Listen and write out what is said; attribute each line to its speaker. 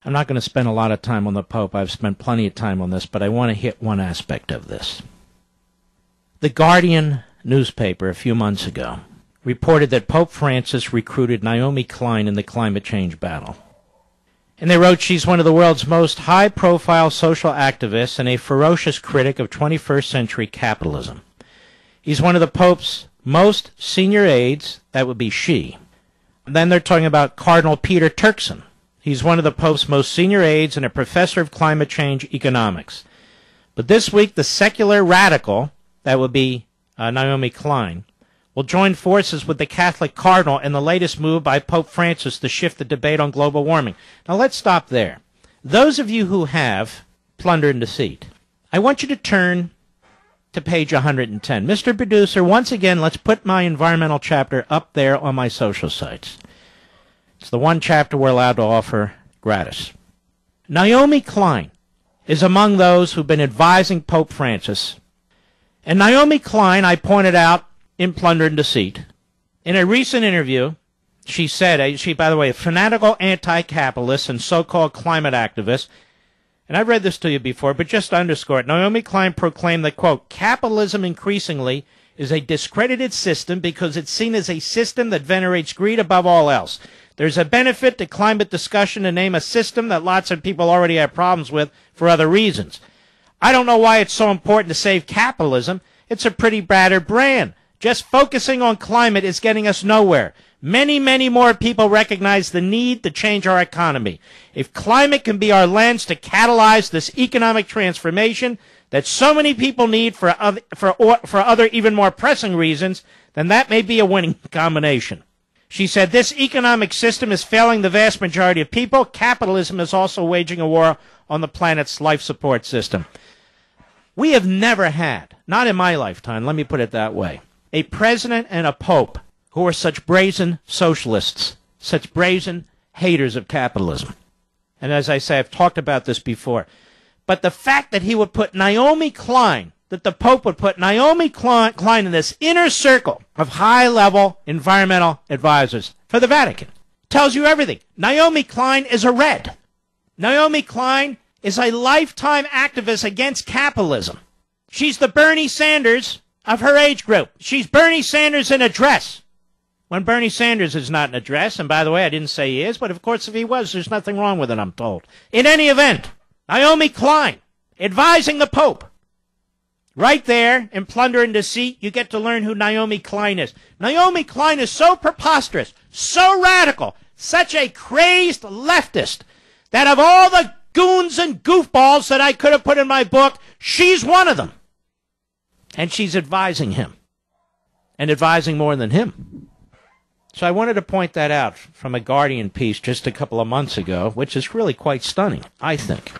Speaker 1: I'm not going to spend a lot of time on the Pope. I've spent plenty of time on this, but I want to hit one aspect of this. The Guardian newspaper a few months ago reported that Pope Francis recruited Naomi Klein in the climate change battle. And they wrote she's one of the world's most high-profile social activists and a ferocious critic of 21st century capitalism. He's one of the Pope's most senior aides. That would be she. And then they're talking about Cardinal Peter Turkson. He's one of the Pope's most senior aides and a professor of climate change economics. But this week, the secular radical, that would be Naomi Klein, will join forces with the Catholic cardinal in the latest move by Pope Francis to shift the debate on global warming. Now let's stop there. Those of you who have Plunder and Deceit, I want you to turn to page 110. Mr. Producer, once again, let's put my environmental chapter up there on my social sites. It's the one chapter we're allowed to offer gratis. Naomi Klein is among those who've been advising Pope Francis. And Naomi Klein, I pointed out in Plunder and Deceit, in a recent interview, she said, she, by the way, a fanatical anti-capitalist and so-called climate activist, and I've read this to you before, but just to underscore it, Naomi Klein proclaimed that, quote, capitalism increasingly is a discredited system because it's seen as a system that venerates greed above all else. There's a benefit to climate discussion to name a system that lots of people already have problems with for other reasons. I don't know why it's so important to save capitalism. It's a pretty battered brand. Just focusing on climate is getting us nowhere. Many, many more people recognize the need to change our economy. If climate can be our lens to catalyze this economic transformation that so many people need for other even more pressing reasons, then that may be a winning combination. She said, this economic system is failing the vast majority of people. Capitalism is also waging a war on the planet's life support system. We have never had, not in my lifetime, let me put it that way, a president and a pope who are such brazen socialists, such brazen haters of capitalism. And as I say, I've talked about this before. But the fact that he would put Naomi Klein, that the Pope would put Naomi Klein in this inner circle of high-level environmental advisors for the Vatican tells you everything. Naomi Klein is a red. Naomi Klein is a lifetime activist against capitalism. She's the Bernie Sanders of her age group. She's Bernie Sanders in a dress. When Bernie Sanders is not in a dress, and by the way, I didn't say he is, but of course if he was, there's nothing wrong with it, I'm told. In any event, Naomi Klein, advising the Pope. Right there, in Plunder and Deceit, you get to learn who Naomi Klein is. Naomi Klein is so preposterous, so radical, such a crazed leftist, that of all the goons and goofballs that I could have put in my book, she's one of them. And she's advising him. And advising more than him. So I wanted to point that out from a Guardian piece just a couple of months ago, which is really quite stunning, I think.